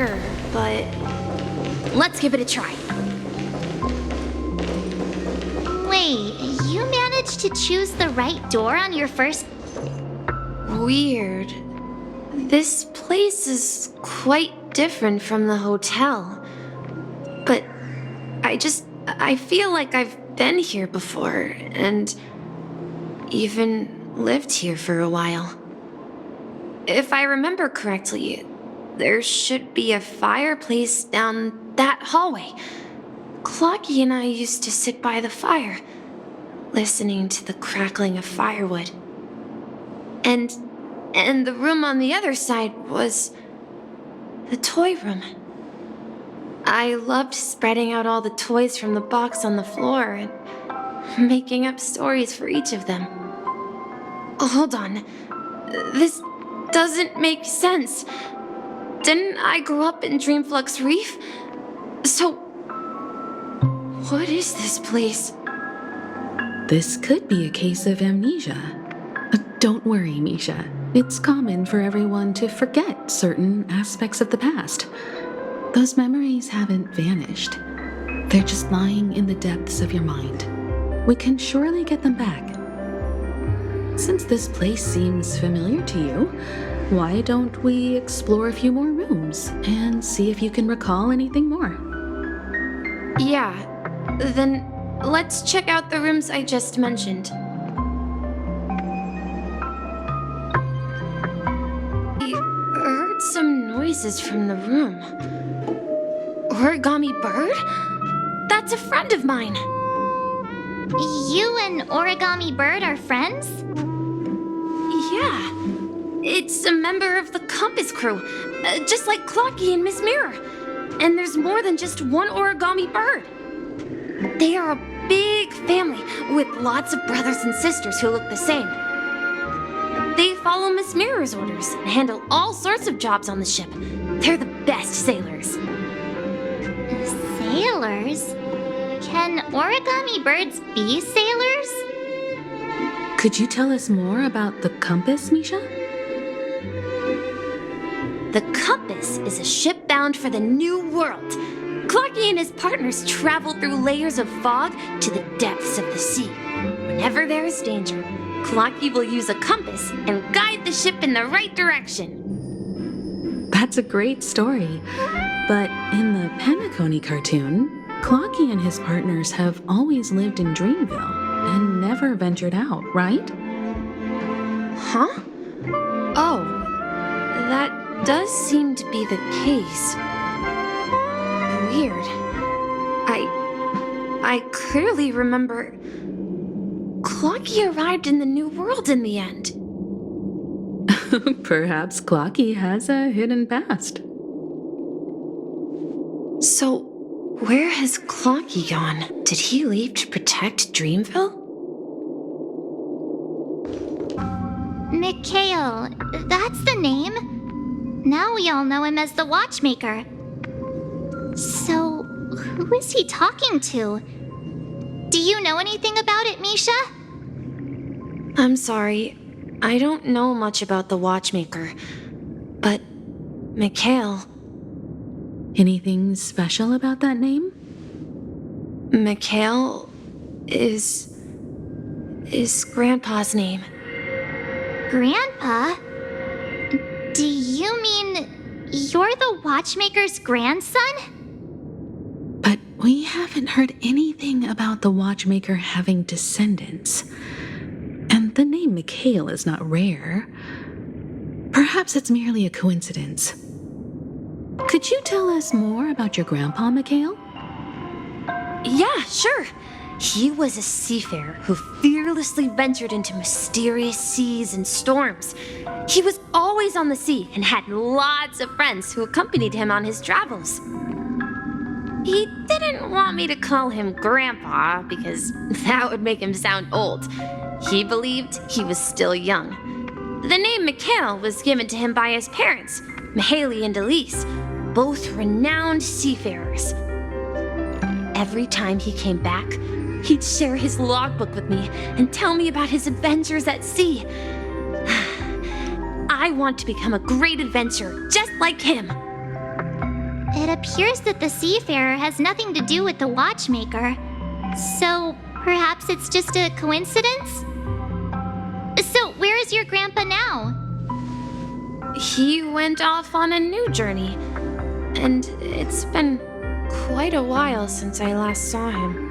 sure, but let's give it a try. Wait, you managed to choose the right door on your first... Weird. This place is quite different from the hotel. But I feel like I've been here before, and even lived here for a while. If I remember correctly, there should be a fireplace down that hallway. Clocky and I used to sit by the fire, listening to the crackling of firewood. And the room on the other side was the toy room. I loved spreading out all the toys from the box on the floor and making up stories for each of them. Hold on. This doesn't make sense. Didn't I grow up in Dreamflux Reef? So, what is this place? This could be a case of amnesia. Don't worry, Misha. It's common for everyone to forget certain aspects of the past. Those memories haven't vanished. They're just lying in the depths of your mind. We can surely get them back. Since this place seems familiar to you, why don't we explore a few more rooms and see if you can recall anything more? Yeah, then let's check out the rooms I just mentioned. I heard some noises from the room. Origami Bird? That's a friend of mine. You and Origami Bird are friends? Yeah, it's a member of the Compass crew, just like Clocky and Miss Mirror. And there's more than just one Origami Bird. They are a big family with lots of brothers and sisters who look the same. They follow Miss Mirror's orders and handle all sorts of jobs on the ship. They're the best sailors. Sailors? Can origami birds be sailors? Could you tell us more about the compass, Misha? The Compass is a ship bound for the New World. Clocky and his partners travel through layers of fog to the depths of the sea. Whenever there is danger, Clocky will use a compass and guide the ship in the right direction. That's a great story. But in the Penacony cartoon, Clocky and his partners have always lived in Dreamville and never ventured out, right? Huh? Oh, that does seem to be the case. Weird. I clearly remember Clocky arrived in the New World in the end. Perhaps Clocky has a hidden past. So, where has Clocky gone? Did he leave to protect Dreamville? Mikhail, that's the name. Now we all know him as the Watchmaker. So, who is he talking to? Do you know anything about it, Misha? I'm sorry. I don't know much about the Watchmaker. But, Mikhail... Anything special about that name? Mikhail is Grandpa's name. Grandpa? Do you mean you're the Watchmaker's grandson? But we haven't heard anything about the Watchmaker having descendants. And the name Mikhail is not rare. Perhaps it's merely a coincidence. Could you tell us more about your grandpa, Mikhail? Yeah, sure. He was a seafarer who fearlessly ventured into mysterious seas and storms. He was always on the sea and had lots of friends who accompanied him on his travels. He didn't want me to call him Grandpa because that would make him sound old. He believed he was still young. The name Mikhail was given to him by his parents, Mihaly and Elise, both renowned seafarers. Every time he came back, he'd share his logbook with me and tell me about his adventures at sea. I want to become a great adventurer just like him. appears that the seafarer has nothing to do with the watchmaker. So, perhaps it's just a coincidence? So, where is your grandpa now? He went off on a new journey, and it's been quite a while since I last saw him.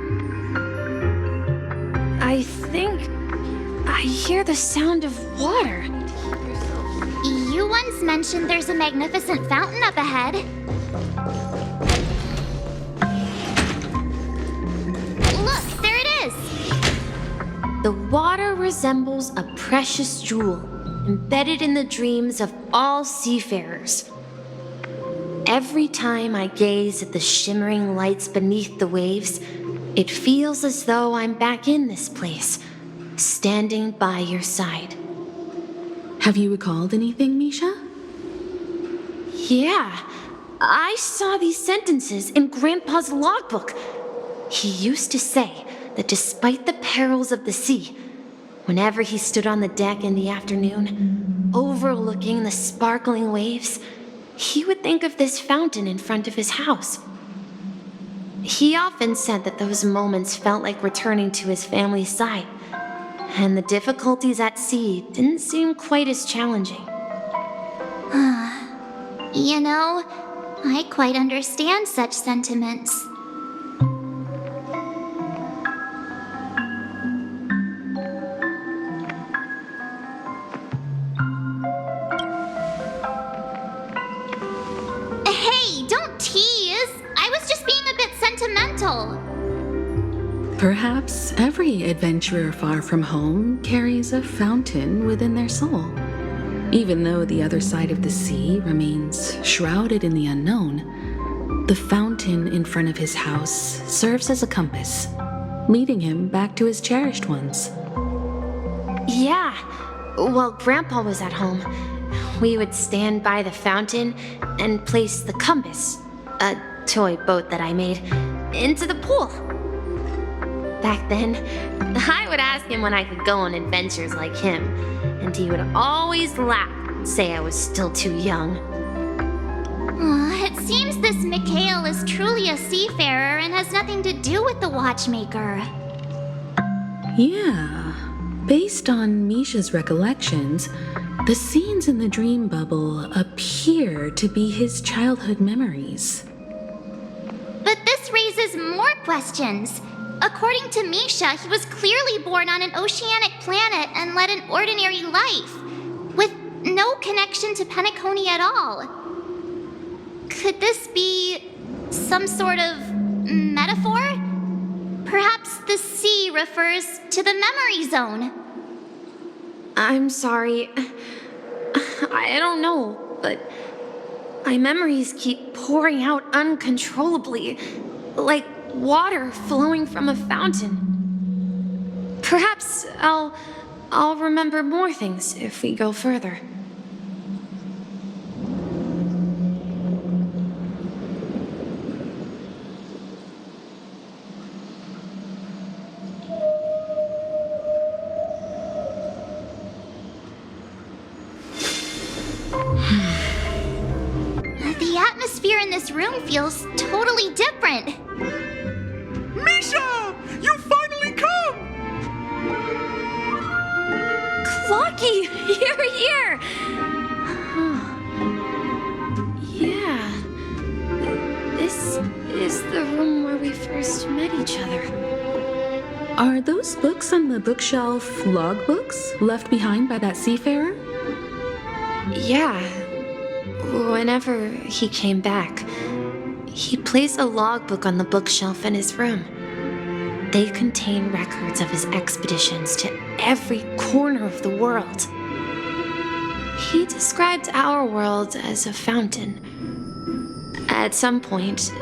I think I hear the sound of water. You once mentioned there's a magnificent fountain up ahead. Look, there it is! The water resembles a precious jewel embedded in the dreams of all seafarers. Every time I gaze at the shimmering lights beneath the waves, it feels as though I'm back in this place, standing by your side. Have you recalled anything, Misha? Yeah, I saw these sentences in Grandpa's logbook. He used to say that despite the perils of the sea, whenever he stood on the deck in the afternoon, overlooking the sparkling waves, he would think of this fountain in front of his house. He often said that those moments felt like returning to his family's side, and the difficulties at sea didn't seem quite as challenging. You know, I quite understand such sentiments. Hey, don't tease! I was just being a bit sentimental. Perhaps every adventurer far from home carries a fountain within their soul. Even though the other side of the sea remains shrouded in the unknown, the fountain in front of his house serves as a compass, leading him back to his cherished ones. Yeah, while Grandpa was at home, we would stand by the fountain and place the compass, a toy boat that I made, into the pool. Back then, I would ask him when I could go on adventures like him, and he would always laugh and say I was still too young. It seems this Mikhail is truly a seafarer and has nothing to do with the watchmaker. Yeah, based on Misha's recollections, the scenes in the dream bubble appear to be his childhood memories. But this raises more questions. According to Misha, he was clearly born on an oceanic planet and led an ordinary life, with no connection to Penacony at all. Could this be some sort of metaphor? Perhaps the sea refers to the memory zone. I'm sorry. I don't know, but my memories keep pouring out uncontrollably, like water flowing from a fountain. Perhaps I'll remember more things if we go further. The atmosphere in this room feels totally different. Misha! You finally come! Clocky, you're here! Yeah. This is the room where we first met each other. Are those books on the bookshelf logbooks left behind by that seafarer? Yeah. Whenever he came back, he placed a logbook on the bookshelf in his room. They contain records of his expeditions to every corner of the world. He described our world as a fountain. At some point,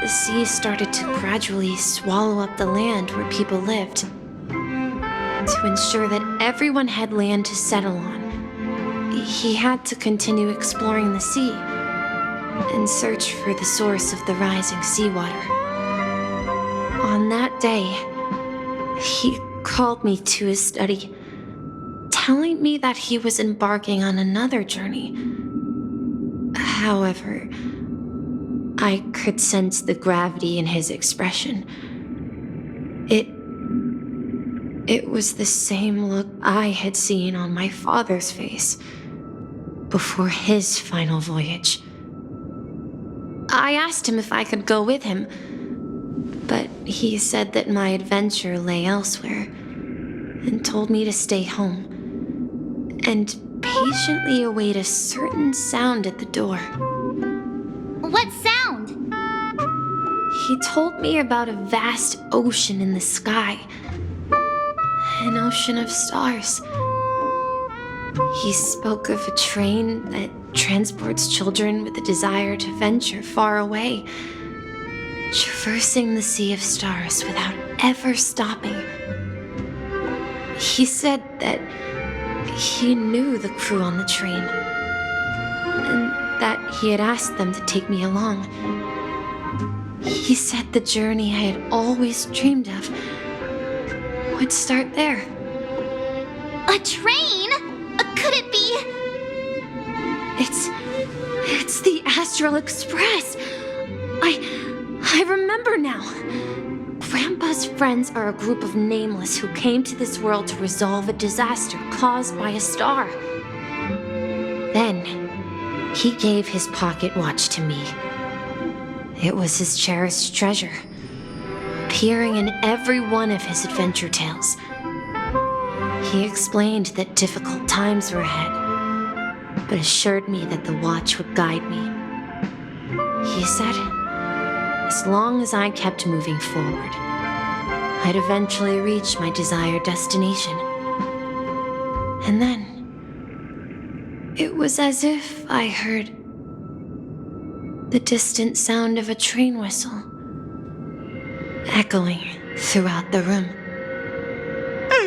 the sea started to gradually swallow up the land where people lived. To ensure that everyone had land to settle on, he had to continue exploring the sea and search for the source of the rising seawater. On that day, he called me to his study, telling me that he was embarking on another journey. However, I could sense the gravity in his expression. It was the same look I had seen on my father's face before his final voyage. I asked him if I could go with him, but he said that my adventure lay elsewhere and told me to stay home and patiently await a certain sound at the door. What sound? He told me about a vast ocean in the sky, an ocean of stars. He spoke of a train that transports children with a desire to venture far away, traversing the sea of stars without ever stopping. He said that he knew the crew on the train, and that he had asked them to take me along. He said the journey I had always dreamed of would start there. A train? Could it be? It's the Astral Express. I remember now. Grandpa's friends are a group of nameless who came to this world to resolve a disaster caused by a star. Then, he gave his pocket watch to me. It was his cherished treasure, appearing in every one of his adventure tales. He explained that difficult times were ahead, but assured me that the watch would guide me. He said, as long as I kept moving forward, I'd eventually reach my desired destination. And then, it was as if I heard the distant sound of a train whistle echoing throughout the room.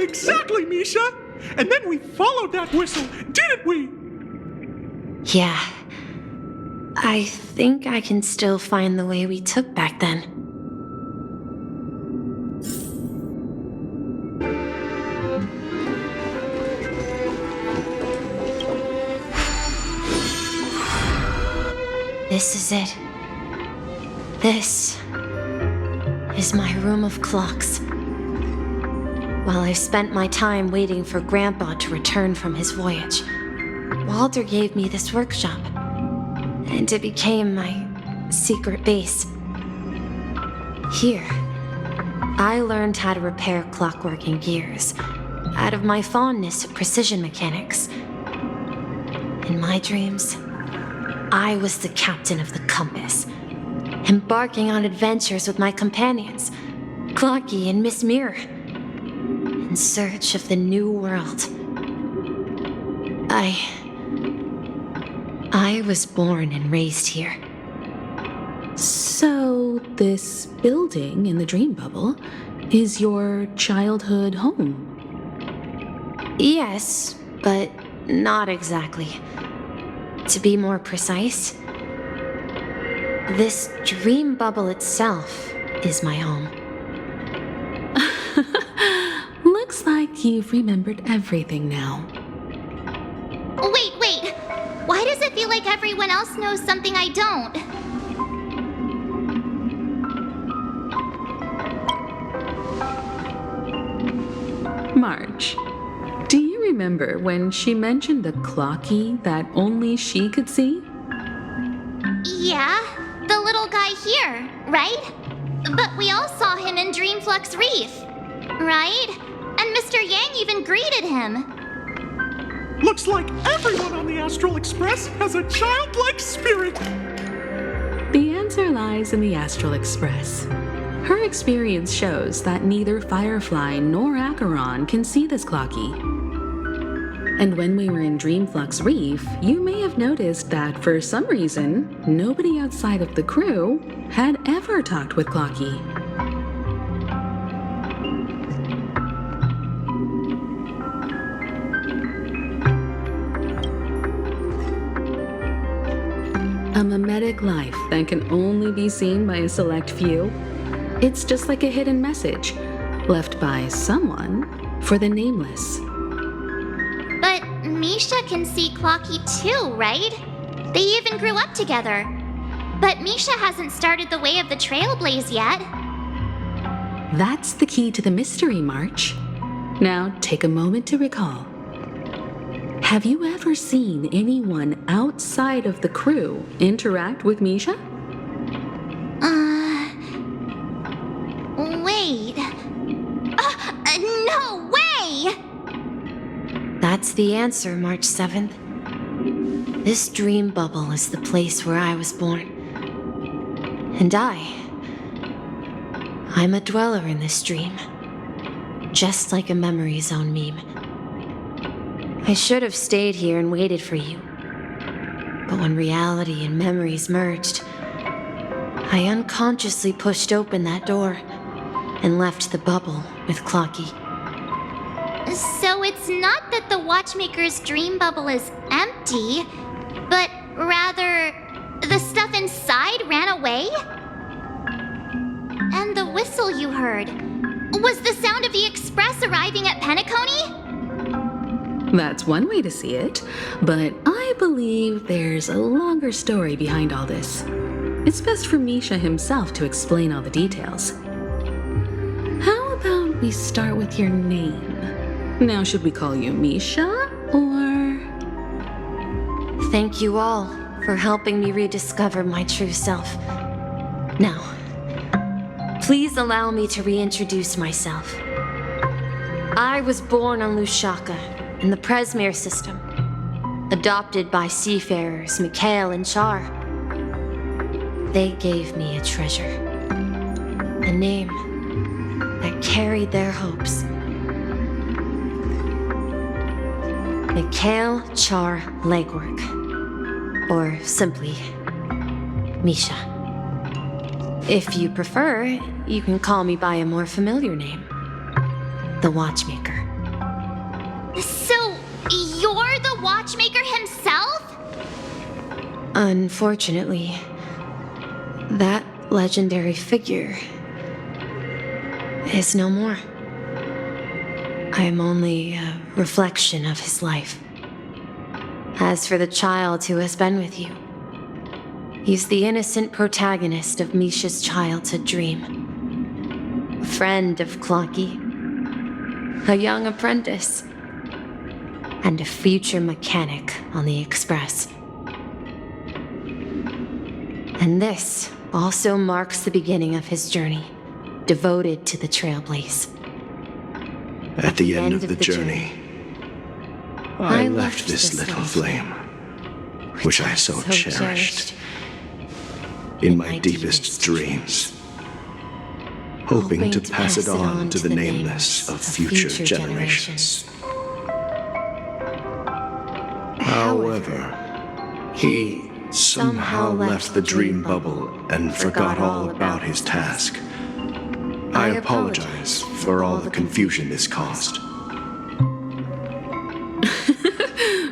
Exactly, Misha! And then we followed that whistle, didn't we? Yeah. I think I can still find the way we took back then. This is it. This is my room of clocks. While I spent my time waiting for Grandpa to return from his voyage, Walter gave me this workshop, and it became my secret base. Here, I learned how to repair clockworking gears out of my fondness of precision mechanics. In my dreams, I was the captain of the compass, embarking on adventures with my companions, Clocky and Miss Mirror, in search of the new world. I was born and raised here. So, this building in the dream bubble is your childhood home? Yes, but not exactly. To be more precise, this dream bubble itself is my home. Looks like you've remembered everything now. Wait. Why does it feel like everyone else knows something I don't? Marge, do you remember when she mentioned the clocky that only she could see? Yeah, the little guy here, right? But we all saw him in Dreamflux Reef, right? And Mr. Yang even greeted him. Looks like everyone on the Astral Express has a childlike spirit. The answer lies in the Astral Express. Her experience shows that neither Firefly nor Acheron can see this clocky. And when we were in Dreamflux Reef, you may have noticed that for some reason, nobody outside of the crew had ever talked with Clocky. A mimetic life that can only be seen by a select few. It's just like a hidden message left by someone for the nameless. But Misha can see Clocky too, right? They even grew up together. But Misha hasn't started the way of the Trailblaze yet. That's the key to the mystery, March. Now, take a moment to recall. Have you ever seen anyone outside of the crew interact with Misha? Wait. No way! That's the answer, March 7th. This dream bubble is the place where I was born. And I'm a dweller in this dream. Just like a memory zone meme. I should have stayed here and waited for you. But when reality and memories merged, I unconsciously pushed open that door and left the bubble with Clocky. So it's not that the Watchmaker's dream bubble is empty, but rather the stuff inside ran away? And the whistle you heard was the sound of the express arriving at Penacony? That's one way to see it, but I believe there's a longer story behind all this. It's best for Misha himself to explain all the details. How about we start with your name? Now, should we call you Misha, or... Thank you all for helping me rediscover my true self. Now, please allow me to reintroduce myself. I was born on Lushaka, in the Presmere system, adopted by seafarers Mikhail and Char. They gave me a treasure, a name that carried their hopes. Mikhail Char Legwork, or simply Misha. If you prefer, you can call me by a more familiar name, the Watchmaker. So, you're the Watchmaker himself? Unfortunately, that legendary figure is no more. I am only a reflection of his life. As for the child who has been with you, he's the innocent protagonist of Misha's childhood dream. A friend of Clocky, a young apprentice, and a future mechanic on the Express. And this also marks the beginning of his journey, devoted to the Trailblaze. At the end of the journey, I left this little flame, which I so cherished, in my deepest dreams, hoping to pass it on to the nameless of future generations. However, he somehow left the dream bubble and forgot all about his task. I apologize for all the confusion this caused.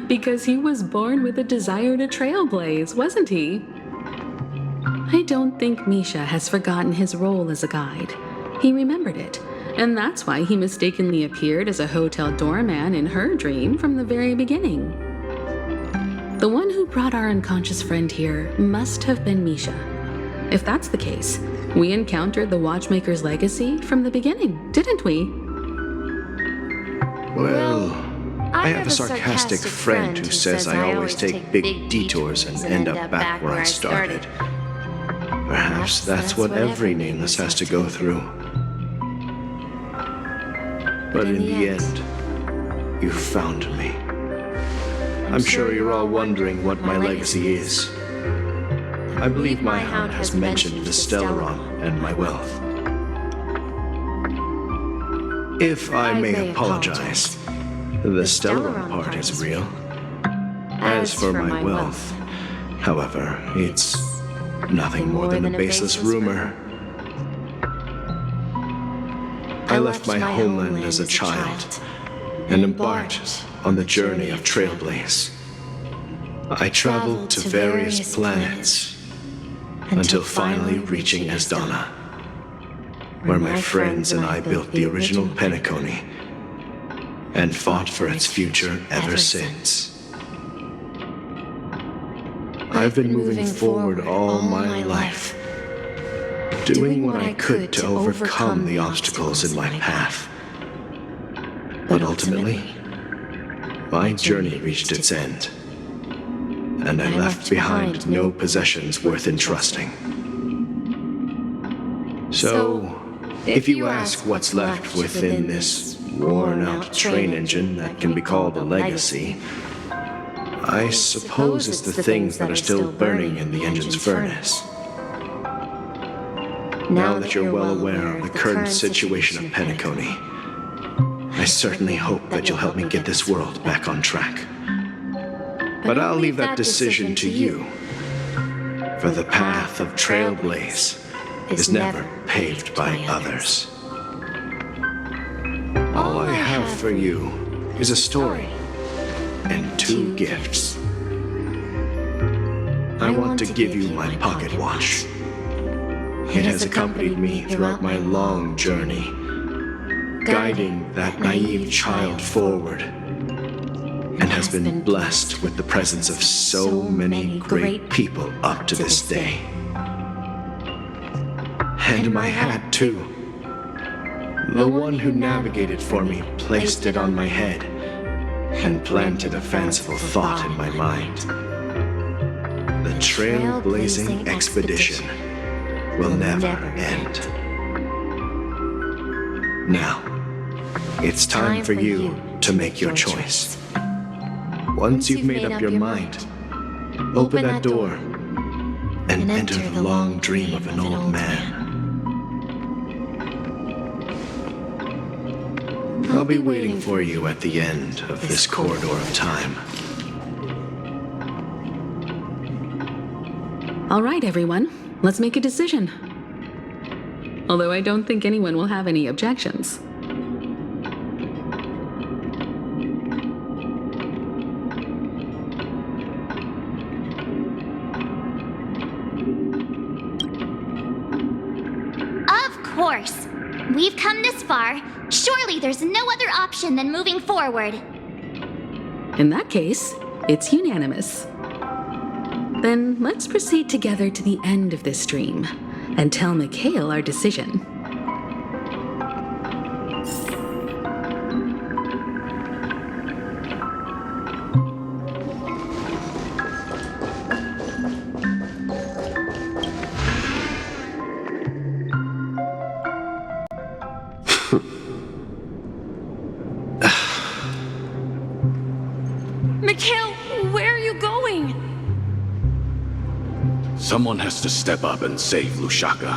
Because he was born with a desire to trailblaze, wasn't he? I don't think Misha has forgotten his role as a guide. He remembered it, and that's why he mistakenly appeared as a hotel doorman in her dream from the very beginning. The one who brought our unconscious friend here must have been Misha. If that's the case, we encountered the Watchmaker's legacy from the beginning, didn't we? Well, I have a sarcastic friend who says I always take big detours and end up back where I started. Perhaps that's what every nameless has to go through. But in the end, you found me. I'm sure you're all wondering what my legacy is. I believe my hound has mentioned the Stellaron and my wealth. If I may apologize, the Stellaron part is real. As for my wealth, however, it's nothing more than a baseless rumor. I left my homeland as a child and embarked on the journey of Trailblaze. I traveled to various planets until finally reaching Asdana, where my friends and I built the original Penacony and fought for its future ever since. I I've been moving forward all my life, doing what I could to overcome the obstacles in my path. But ultimately, my journey reached its end, and I left behind no possessions worth entrusting. So, if you ask what's left within this worn-out train engine that can be called a legacy, I suppose it's the things that are still burning in the engine's furnace. Now that you're well aware of the current situation of Penacony, I certainly hope that you'll help me get this world back on track. But I'll leave that decision to you, for the path of Trailblaze is never paved by others. All I have for you is a story and 2 gifts. I want to give you my pocket watch. It has accompanied me throughout my long journey, guiding that naive child forward, and has been blessed with the presence of so many great people up to this day. And my hat, too. The one who navigated for me placed it on my head and planted a fanciful thought in my mind. The trailblazing expedition will never end. Now, it's time for you to make your choice. Once you've made up your mind, open that door and enter the long dream of an old man. I'll be waiting for you at the end of this corridor of time. All right, everyone, let's make a decision. Although I don't think anyone will have any objections. Of course. We've come this far. Surely there's no other option than moving forward. In that case, it's unanimous. Then let's proceed together to the end of this stream and tell Mikhail our decision. Mikhail, where are you going? Someone has to step up and save Lushaka.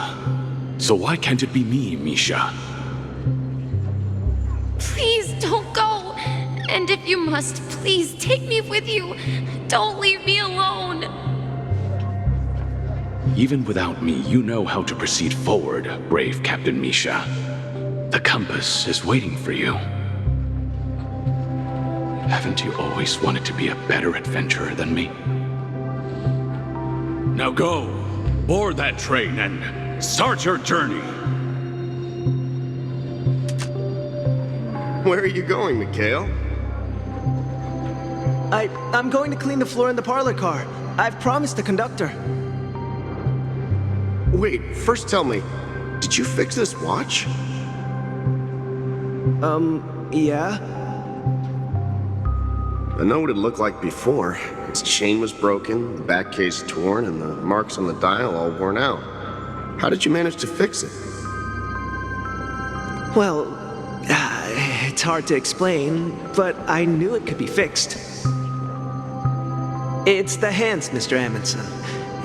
So why can't it be me, Misha? Please don't go. And if you must, please take me with you. Don't leave me alone. Even without me, you know how to proceed forward, brave Captain Misha. The compass is waiting for you. Haven't you always wanted to be a better adventurer than me? Now go, board that train and start your journey. Where are you going, Mikhail? I'm going to clean the floor in the parlor car. I've promised the conductor. Wait, first tell me, did you fix this watch? Yeah? I know what it looked like before. Its chain was broken, the back case torn, and the marks on the dial all worn out. How did you manage to fix it? Well, it's hard to explain, but I knew it could be fixed. It's the hands, Mr. Amundsen.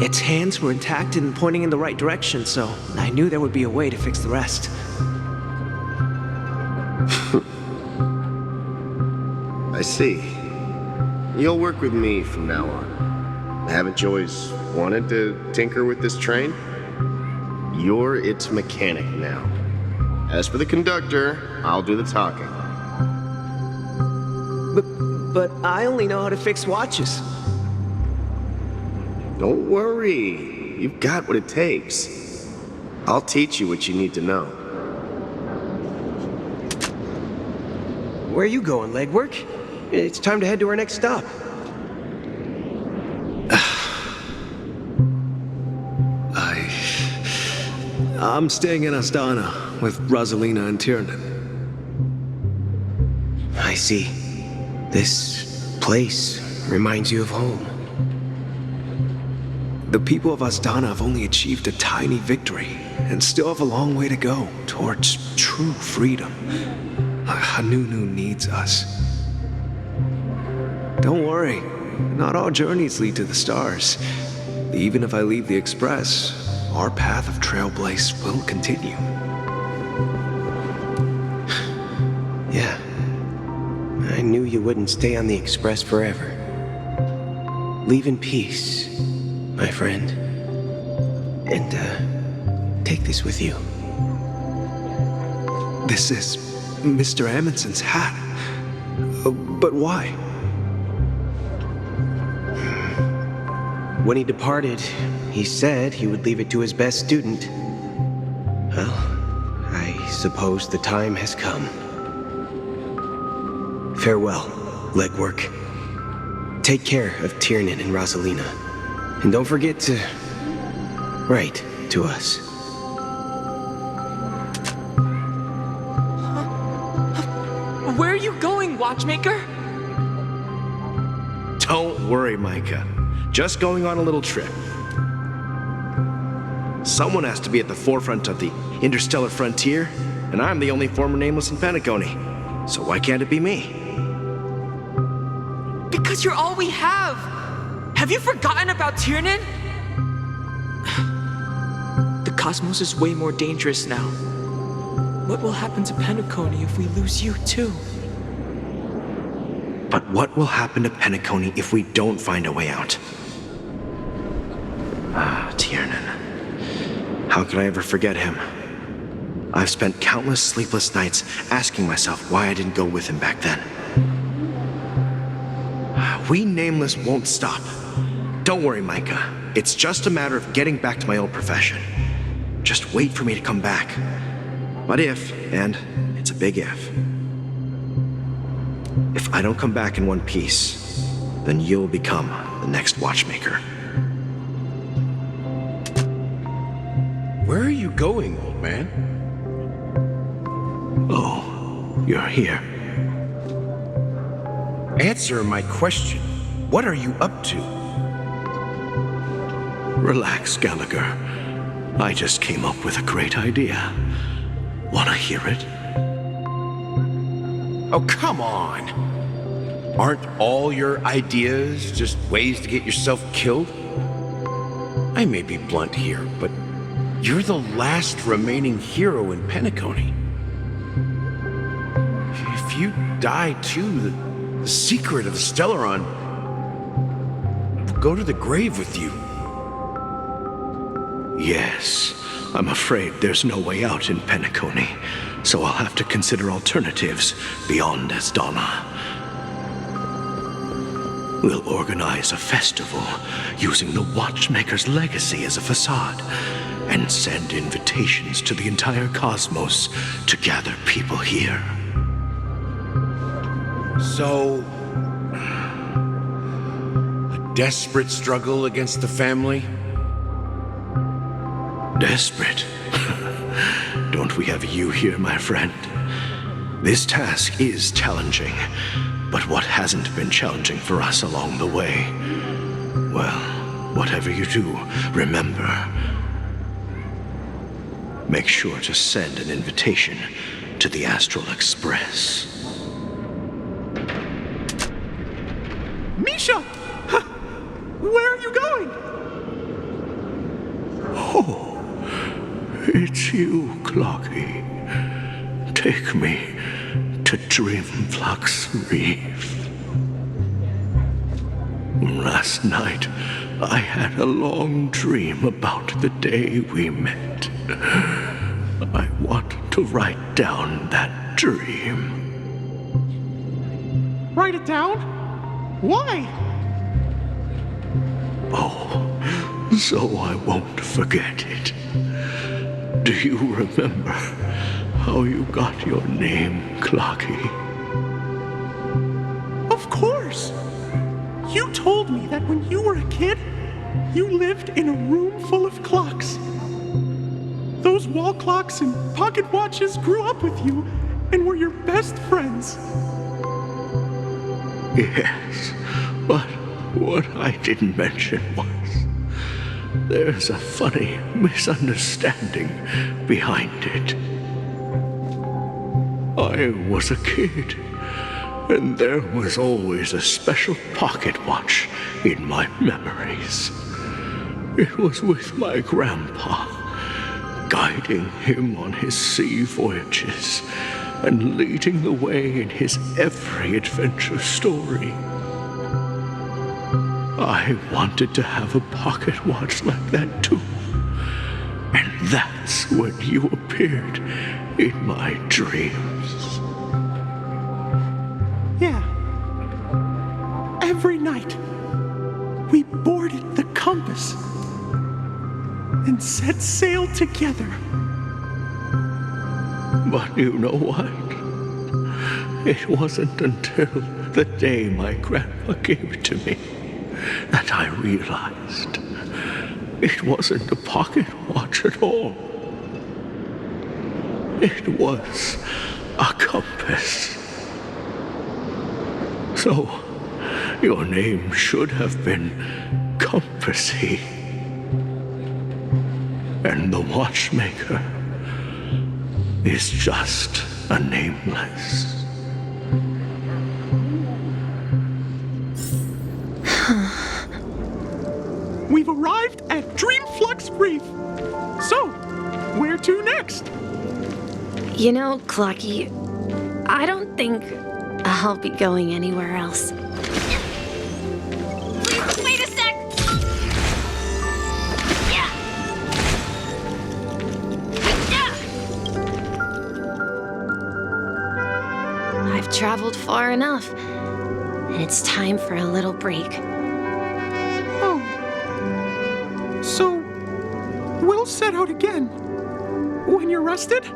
Its hands were intact and pointing in the right direction, so I knew there would be a way to fix the rest. I see. You'll work with me from now on. Haven't you always wanted to tinker with this train? You're its mechanic now. As for the conductor, I'll do the talking. But I only know how to fix watches. Don't worry. You've got what it takes. I'll teach you what you need to know. Where are you going, legwork? It's time to head to our next stop. I'm staying in Astana with Rosalina and Tiernan. I see. This place reminds you of home. The people of Astana have only achieved a tiny victory and still have a long way to go towards true freedom. Hanunu needs us. Don't worry, not all journeys lead to the stars. Even if I leave the Express, our path of Trailblaze will continue. Yeah. I knew you wouldn't stay on the Express forever. Leave in peace, my friend. And, take this with you. This is Mr. Amundsen's hat. But why? When he departed, he said he would leave it to his best student. Well, I suppose the time has come. Farewell, legwork. Take care of Tiernan and Rosalina. And don't forget to write to us. Where are you going, Watchmaker? Don't worry, Micah. Just going on a little trip. Someone has to be at the forefront of the interstellar frontier, and I'm the only former nameless in Penacony. So why can't it be me? Because you're all we have! Have you forgotten about Tiernan? The cosmos is way more dangerous now. What will happen to Penacony if we lose you too? But what will happen to Penacony if we don't find a way out? Ah, Tiernan. How could I ever forget him? I've spent countless sleepless nights asking myself why I didn't go with him back then. We Nameless won't stop. Don't worry, Micah. It's just a matter of getting back to my old profession. Just wait for me to come back. But if, and it's a big if I don't come back in one piece, then you'll become the next Watchmaker. Where are you going, old man? Oh, you're here. Answer my question. What are you up to? Relax, Gallagher. I just came up with a great idea. Wanna hear it? Oh, come on. Aren't all your ideas just ways to get yourself killed? I may be blunt here, but you're the last remaining hero in Penacony. If you die too, the secret of the Stellaron will go to the grave with you. Yes, I'm afraid there's no way out in Penacony, so I'll have to consider alternatives beyond Astana. We'll organize a festival using the Watchmaker's legacy as a facade and send invitations to the entire cosmos to gather people here. So, a desperate struggle against the family? Desperate? Don't we have you here, my friend? This task is challenging, but what hasn't been challenging for us along the way? Well, whatever you do, remember, make sure to send an invitation to the Astral Express. Misha! Where are you going? Oh, it's you, Clocky. Take me to Dreamflux Reef. Last night, I had a long dream about the day we met. I want to write down that dream. Write it down? Why? Oh, so I won't forget it. Do you remember how you got your name, Clocky? Of course! You told me that when you were a kid, you lived in a room full of clocks. Those those wall clocks and pocket watches grew up with you and were your best friends. Yes, but what I didn't mention was there's a funny misunderstanding behind it. I was a kid, and there was always a special pocket watch in my memories. It was with my grandpa, guiding him on his sea voyages and leading the way in his every adventure story. I wanted to have a pocket watch like that too. And that's when you appeared in my dreams. Yeah. Every night, we boarded the compass and set sail together. But you know what? It wasn't until the day my grandpa gave it to me that I realized it wasn't a pocket watch at all. It was a compass. So, your name should have been Compassy. And the watchmaker is just a nameless. We've arrived at Dreamflux Reef. So, where to next? You know, Clocky, I don't think I'll be going anywhere else. Wait a sec! Yeah! I've traveled far enough, and it's time for a little break. Oh. So, we'll set out again. When you're rested?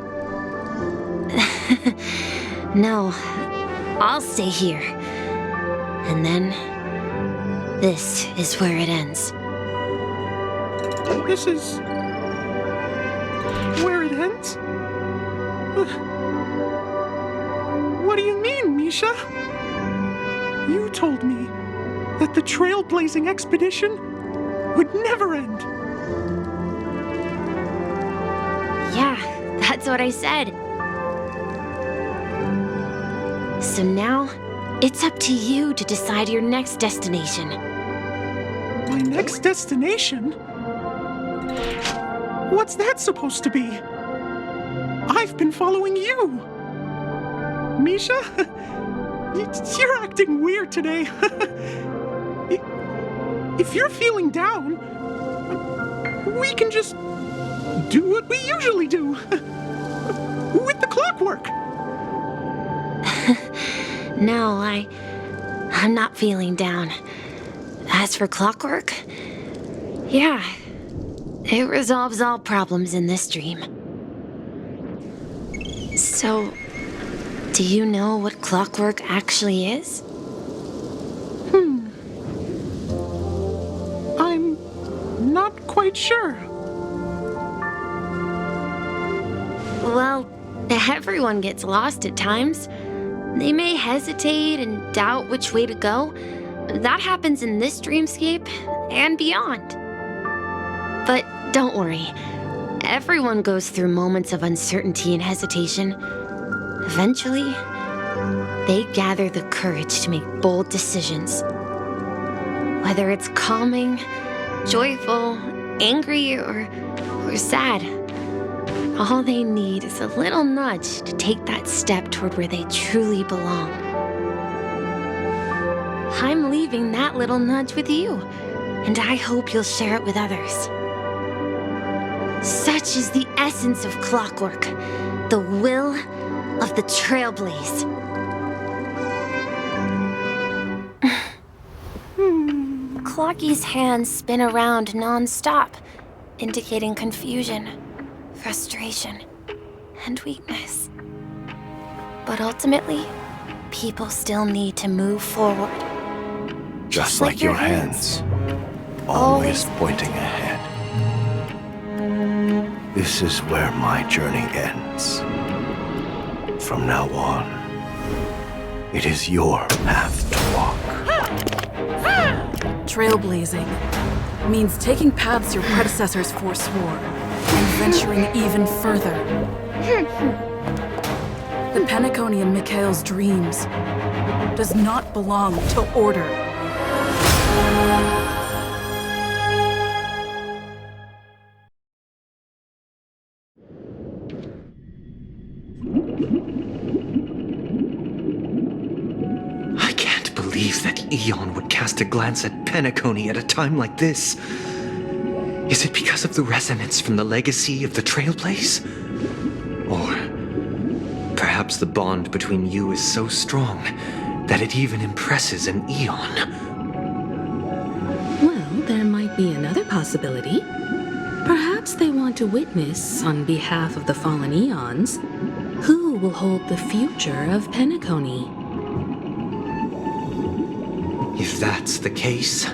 No, I'll stay here. And then, this is where it ends. This is where it ends? What do you mean, Misha? You told me that the trailblazing expedition would never end. Yeah, that's what I said. So now, it's up to you to decide your next destination. My next destination? What's that supposed to be? I've been following you. Misha? You're acting weird today. If you're feeling down, we can just do what we usually do. With the clockwork. No, I'm not feeling down. As for clockwork, yeah, it resolves all problems in this dream. So, do you know what clockwork actually is? I'm not quite sure. Well, everyone gets lost at times. They may hesitate and doubt which way to go. That happens in this dreamscape and beyond. But don't worry. Everyone goes through moments of uncertainty and hesitation. Eventually, they gather the courage to make bold decisions. Whether it's calming, joyful, angry, or sad, all they need is a little nudge to take that step toward where they truly belong. I'm leaving that little nudge with you, and I hope you'll share it with others. Such is the essence of clockwork, the will of the trailblaze. Clocky's hands spin around non-stop, indicating confusion, frustration, and weakness. But ultimately, people still need to move forward. Just like your hands, always pointing ahead. This is where my journey ends. From now on, it is your path to walk. Trailblazing means taking paths your predecessors forswore and venturing even further. The Penacony in Mikhail's dreams does not belong to order. I can't believe that Eon would cast a glance at Penacony at a time like this. Is it because of the resonance from the legacy of the Trailblaze? Or perhaps the bond between you is so strong that it even impresses an Eon? Well, there might be another possibility. Perhaps they want to witness, on behalf of the fallen Eons, who will hold the future of Penacony. If that's the case,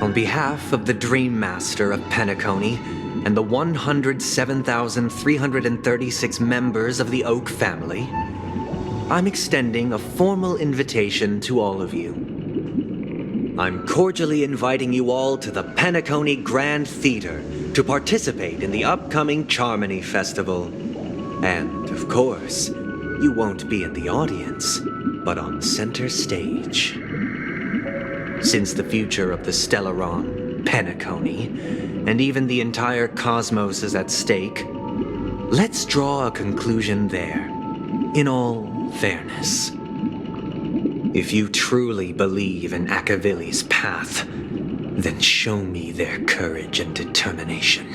on behalf of the Dream Master of Penacony and the 107,336 members of the Oak family, I'm extending a formal invitation to all of you. I'm cordially inviting you all to the Penacony Grand Theater to participate in the upcoming Charmony Festival. And, of course, you won't be in the audience, but on center stage. Since the future of the Stellaron, Penacony, and even the entire cosmos is at stake, let's draw a conclusion there, in all fairness. If you truly believe in Akavili's path, then show me their courage and determination.